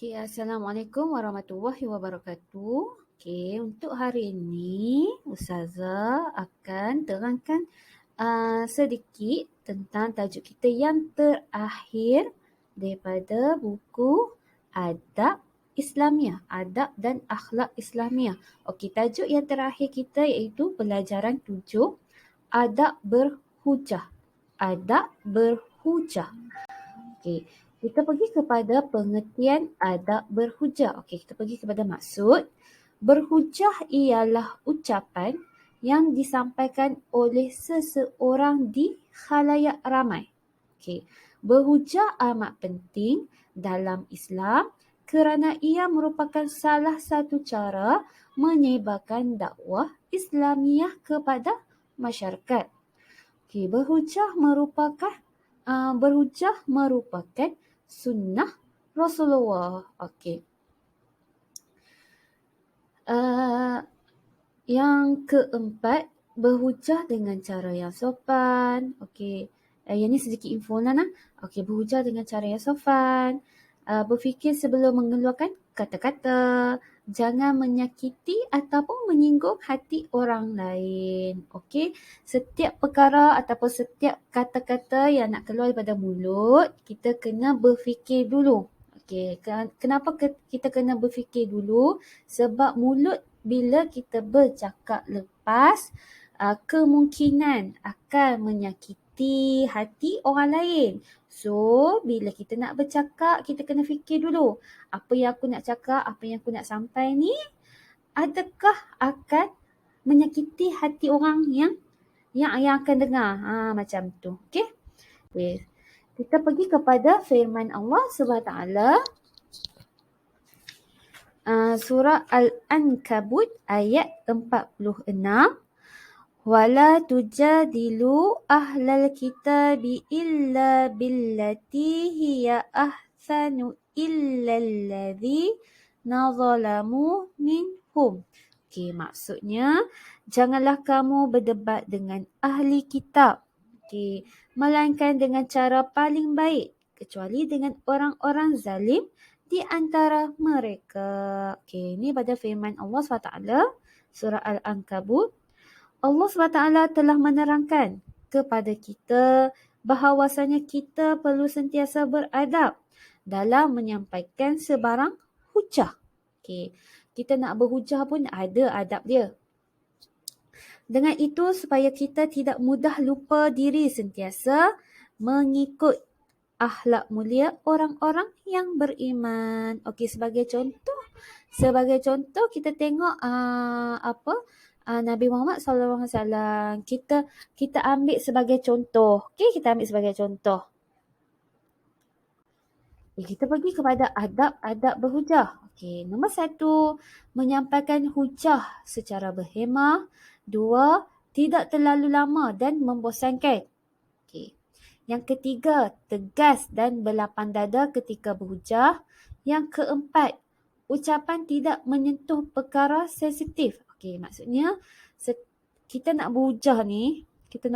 Okay, Assalamualaikum warahmatullahi wabarakatuh. Okay, untuk hari ini Ustazah akan terangkan sedikit tentang tajuk kita yang terakhir daripada buku Adab Islamiah, Adab dan Akhlak Islamiah. Okey, tajuk yang terakhir kita iaitu pelajaran 7, Adab berhujah. Adab berhujah. Okey, kita pergi kepada pengertian adab berhujah. Okey, kita pergi kepada maksud. Berhujah ialah ucapan yang disampaikan oleh seseorang di khalayak ramai. Okey, berhujah amat penting dalam Islam kerana ia merupakan salah satu cara menyebarkan dakwah Islamiah kepada masyarakat. Okey, berhujah merupakan sunnah Rasulullah. Okey. Yang keempat, berhujah dengan cara yang sopan. Okey. Yang ni sedikit info lah. Okey, berhujah dengan cara yang sopan. Berfikir sebelum mengeluarkan kata-kata. Jangan menyakiti ataupun menyinggung hati orang lain. Okey. Setiap perkara ataupun setiap kata-kata yang nak keluar daripada mulut, kita kena berfikir dulu. Okey, kenapa kita kena berfikir dulu? Sebab mulut bila kita bercakap lepas, kemungkinan akan menyakiti hati orang lain. So, bila kita nak bercakap, kita kena fikir dulu. Apa yang aku nak cakap, apa yang aku nak sampai ni, adakah akan menyakiti hati orang yang akan dengar? Macam tu. Okey? Okay. Kita pergi kepada firman Allah SWT. Surah Al-Ankabut ayat 46. Wala tujadilu ahlal kitabi illa billati hiya ahsanu illa alladhi nazalamu minhum. Okey, maksudnya janganlah kamu berdebat dengan ahli kitab. Okey, melainkan dengan cara paling baik kecuali dengan orang-orang zalim di antara mereka. Okey, ini pada firman Allah SWT surah Al-Ankabut. Allah SWT telah menerangkan kepada kita bahawasanya kita perlu sentiasa beradab dalam menyampaikan sebarang hujah. Okey, kita nak berhujah pun ada adab dia. Dengan itu supaya kita tidak mudah lupa diri, sentiasa mengikut akhlak mulia orang-orang yang beriman. Okey, sebagai contoh kita tengok Nabi Muhammad SAW. Kita ambil sebagai contoh. Okey, kita ambil sebagai contoh. Kita pergi kepada adab-adab berhujah. Okey, nombor 1, menyampaikan hujah secara berhemah. 2, tidak terlalu lama dan membosankan. Okey. Yang ketiga, tegas dan berlapang dada ketika berhujah. Yang keempat, ucapan tidak menyentuh perkara sensitif. Okey, maksudnya kita nak berhujah ni, kita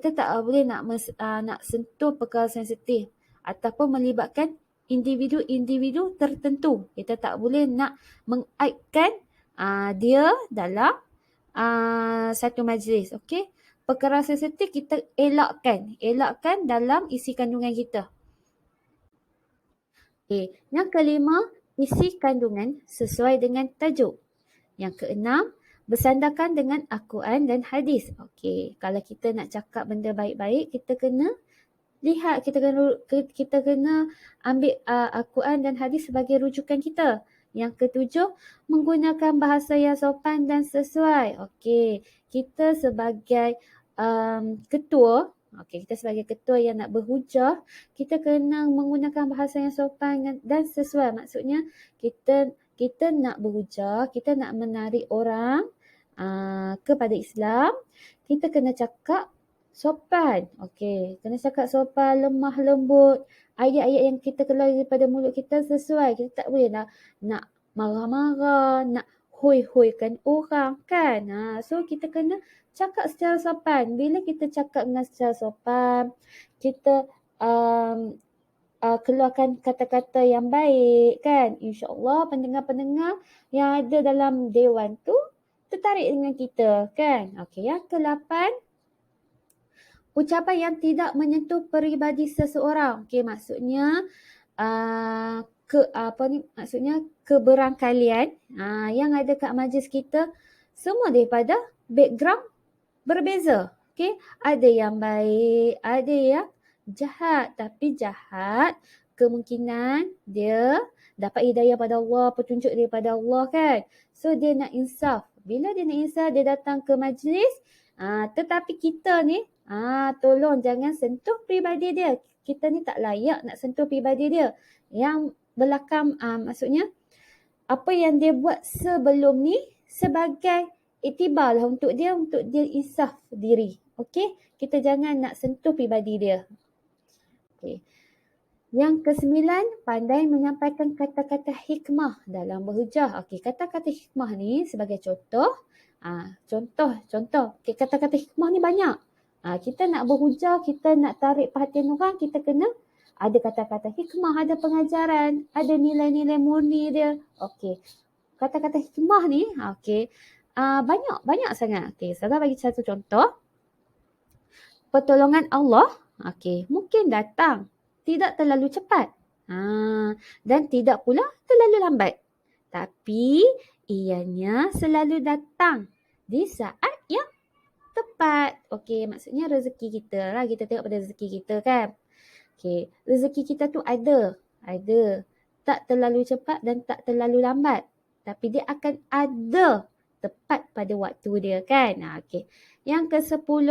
tak boleh nak sentuh perkara sensitif ataupun melibatkan individu-individu tertentu. Kita tak boleh nak mengaibkan dia dalam satu majlis. Okey, perkara sensitif kita elakkan dalam isi kandungan kita. Okey, yang kelima, isi kandungan sesuai dengan tajuk. Yang keenam, bersandarkan dengan Al-Quran dan hadis. Okey, kalau kita nak cakap benda baik-baik, kita kena lihat, kita kena ambil Al-Quran dan hadis sebagai rujukan kita. Yang ketujuh, menggunakan bahasa yang sopan dan sesuai. Okey, kita sebagai ketua, kita sebagai ketua yang nak berhujah, kita kena menggunakan bahasa yang sopan dan sesuai. Maksudnya kita nak berhujah, kita nak menarik orang kepada Islam, kita kena cakap sopan. Okey, kena cakap sopan, lemah lembut. Ayat-ayat yang kita keluar daripada mulut kita sesuai. Kita tak boleh nak marah-marah, nak hoi-hoikan orang kan. So kita kena cakap secara sopan. Bila kita cakap dengan secara sopan, kita keluarkan kata-kata yang baik kan. InsyaAllah pendengar-pendengar yang ada dalam dewan tu tertarik dengan kita kan. Okey, yang ke-8, ucapan yang tidak menyentuh peribadi seseorang. Okey, maksudnya maksudnya keberangkalian yang ada kat majlis kita semua daripada background berbeza. Okey, ada yang baik, ada yang jahat. Tapi jahat kemungkinan dia dapat hidayah pada Allah, petunjuk daripada Allah kan. So dia nak insaf. Bila dia nak insaf, dia datang ke majlis. Tetapi kita ni tolong jangan sentuh peribadi dia. Kita ni tak layak nak sentuh peribadi dia. Yang belakang maksudnya apa yang dia buat sebelum ni sebagai iktibar lah untuk dia insaf diri. Okey, kita jangan nak sentuh pribadi dia. Okey. Yang ke-9, pandai menyampaikan kata-kata hikmah dalam berhujah. Okey, kata-kata hikmah ni sebagai contoh. Contoh. Okey, kata-kata hikmah ni banyak. Kita nak berhujah, kita nak tarik perhatian orang, kita kena ada kata-kata hikmah, ada pengajaran, ada nilai-nilai murni dia. Okey. Kata-kata hikmah ni, okey. Banyak sangat. Okey, saya bagi satu contoh. Pertolongan Allah, okey, mungkin datang tidak terlalu cepat. Dan tidak pula terlalu lambat. Tapi ianya selalu datang di saat yang tepat. Okey, maksudnya rezeki kita lah. Kita tengok pada rezeki kita kan. Okey, rezeki kita tu ada. Tak terlalu cepat dan tak terlalu lambat. Tapi dia akan ada tepat pada waktu dia kan. Okey. Yang ke-10,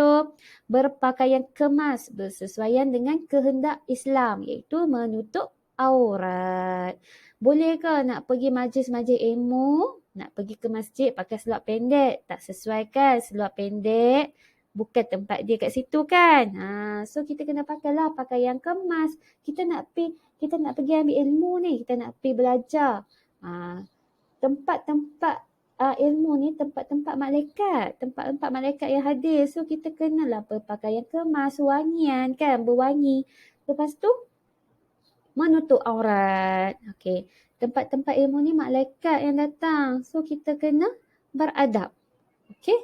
berpakaian kemas bersesuaian dengan kehendak Islam, iaitu menutup aurat. Boleh ke nak pergi majlis-majlis ilmu, nak pergi ke masjid pakai seluar pendek? Tak sesuai kan seluar pendek? Bukan tempat dia kat situ kan. So kita kena pakailah pakaian kemas. Kita nak pergi ambil ilmu ni, kita nak pergi belajar. Tempat-tempat ilmu ni tempat-tempat malaikat yang hadir. So kita kenalah berpakaian kemas, wangian kan, berwangi. Lepas tu menutup aurat. Okey, tempat-tempat ilmu ni malaikat yang datang. So kita kena beradab. Okey,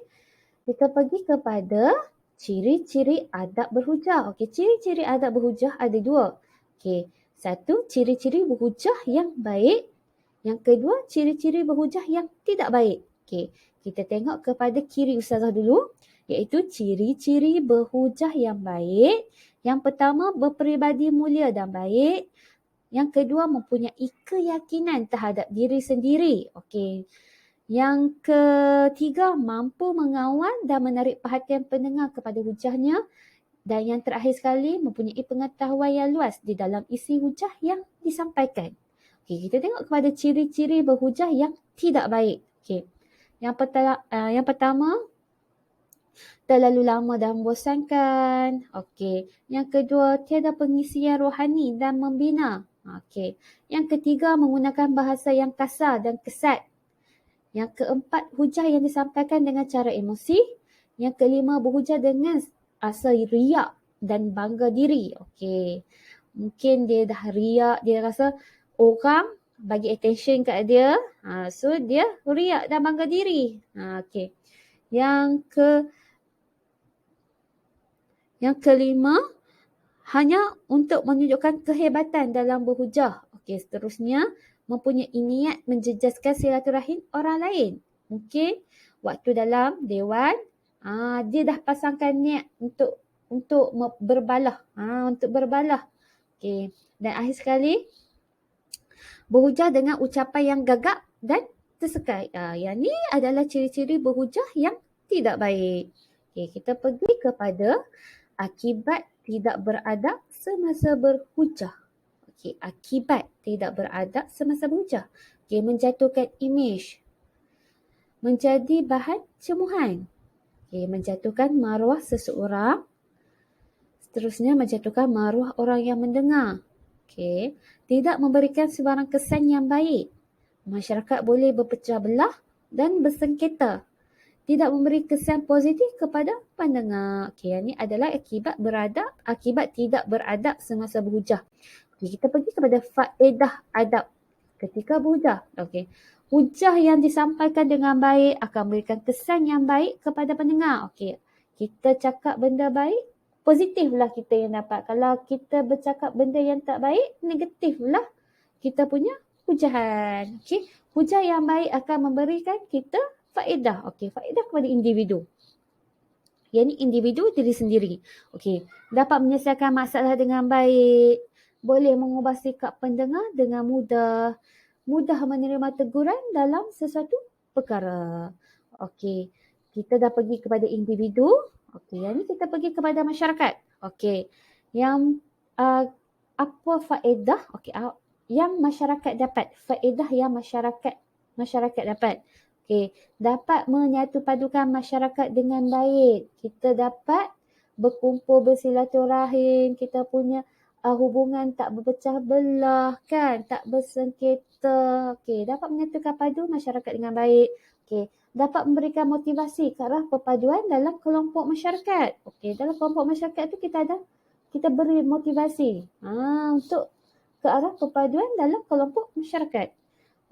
kita pergi kepada ciri-ciri adab berhujah. Okey, ciri-ciri adab berhujah ada 2. Okey, 1, ciri-ciri berhujah yang baik. Yang kedua, ciri-ciri berhujah yang tidak baik. Okey, kita tengok kepada kiri ustazah dulu, iaitu ciri-ciri berhujah yang baik. Yang pertama, berperibadi mulia dan baik. Yang kedua, mempunyai keyakinan terhadap diri sendiri. Okey. Yang ketiga, mampu mengawal dan menarik perhatian pendengar kepada hujahnya. Dan yang terakhir sekali, mempunyai pengetahuan yang luas di dalam isi hujah yang disampaikan. Okey, kita tengok kepada ciri-ciri berhujah yang tidak baik. Okey. Yang pertama, terlalu lama dan membosankan. Okey. Yang kedua, tiada pengisian rohani dan membina. Okey. Yang ketiga, menggunakan bahasa yang kasar dan kesat. Yang keempat, hujah yang disampaikan dengan cara emosi. Yang kelima, berhujah dengan asa riak dan bangga diri. Okey. Mungkin dia dah riak, dia rasa orang bagi attention kat dia. So dia riak dan bangga diri. Okey. Yang kelima, hanya untuk menunjukkan kehebatan dalam berhujah. Okey, seterusnya, mempunyai niat menjejaskan silaturahim orang lain. Mungkin waktu dalam dewan, dia dah pasangkan niat untuk berbalah. Untuk berbalah. Okey. Dan akhir sekali, berhujah dengan ucapan yang gagap dan tersekai. Yang ni adalah ciri-ciri berhujah yang tidak baik. Okey, kita pergi kepada akibat tidak beradab semasa berhujah. Okey, akibat tidak beradab semasa berhujah. Okey, menjatuhkan imej, menjadi bahan cemuhan. Okey, menjatuhkan maruah seseorang. Seterusnya, menjatuhkan maruah orang yang mendengar. Okey, tidak memberikan sebarang kesan yang baik. Masyarakat boleh berpecah belah dan bersengketa. Tidak memberi kesan positif kepada pendengar. Okey, yang ini adalah akibat tidak beradab semasa berhujah. Kita pergi kepada faedah adab ketika berhujah. Okey. Hujah yang disampaikan dengan baik akan memberikan kesan yang baik kepada pendengar. Okey. Kita cakap benda baik, positiflah kita yang dapat. Kalau kita bercakap benda yang tak baik, negatiflah kita punya hujahan. Okey. Hujah yang baik akan memberikan kita faedah. Okey, faedah kepada individu. Yang ni individu diri sendiri. Okey, dapat menyelesaikan masalah dengan baik, boleh mengubah sikap pendengar dengan mudah, mudah menerima teguran dalam sesuatu perkara. Okey, kita dah pergi kepada individu. Okey, yang ni kita pergi kepada masyarakat. Okey, yang apa faedah? Okey, yang masyarakat dapat. Faedah yang masyarakat dapat. Okey, dapat menyatu padukan masyarakat dengan baik. Kita dapat berkumpul bersilaturahim, kita punya hubungan tak berpecah belah kan, tak bersengketa. Okey, dapat menyatukan padu masyarakat dengan baik. Okey, dapat memberikan motivasi ke arah perpaduan dalam kelompok masyarakat. Okey, dalam kelompok masyarakat tu kita beri motivasi untuk ke arah perpaduan dalam kelompok masyarakat.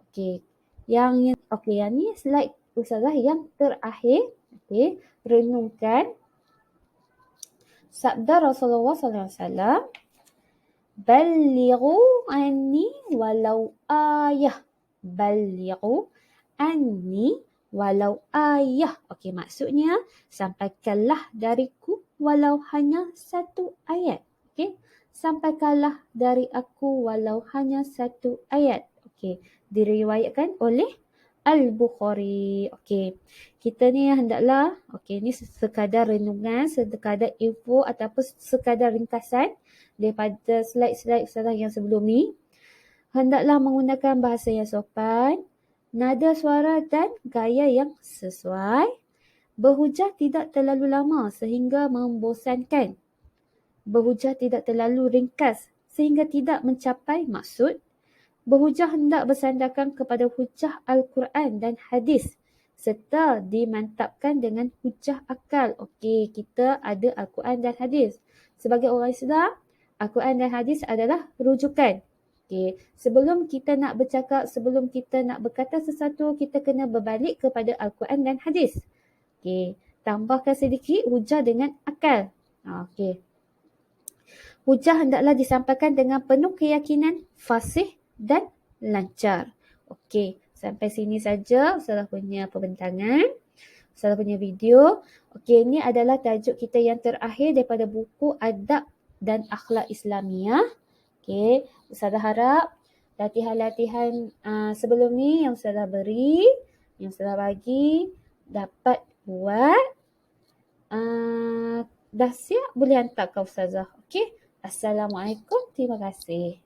Okey. Yang ni slide Ustazah yang terakhir. Okey, renungkan sabda Rasulullah SAW. Balighu anni walau ayah. Balighu anni walau ayah. Okey, maksudnya sampaikanlah dariku walau hanya satu ayat. Okey, sampaikanlah dari aku walau hanya satu ayat. Okey, diriwayatkan oleh Al-Bukhari. Okey, kita ni hendaklah, okey, ni sekadar renungan, sekadar info ataupun sekadar ringkasan daripada slide-slide Ustazah yang sebelum ni. Hendaklah menggunakan bahasa yang sopan, nada suara dan gaya yang sesuai. Berhujah tidak terlalu lama sehingga membosankan. Berhujah tidak terlalu ringkas sehingga tidak mencapai maksud. Berhujah hendak bersandarkan kepada hujah Al-Quran dan hadis serta dimantapkan dengan hujah akal. Okey, kita ada Al-Quran dan hadis. Sebagai orang Islam, Al-Quran dan hadis adalah rujukan. Okey, sebelum kita nak bercakap, sebelum kita nak berkata sesuatu, kita kena berbalik kepada Al-Quran dan hadis. Okey, tambahkan sedikit hujah dengan akal. Okey. Hujah hendaklah disampaikan dengan penuh keyakinan, fasih dan lancar. Okey, sampai sini saja Ustazah punya perbentangan, Ustazah punya video. Okey, ini adalah tajuk kita yang terakhir daripada buku Adab dan Akhlak Islamiah. Okey, Ustazah harap latihan-latihan sebelum ni yang Ustazah beri, yang Ustazah bagi dapat buat. Dah siap boleh hantar ke Ustazah. Okey. Assalamualaikum. Terima kasih.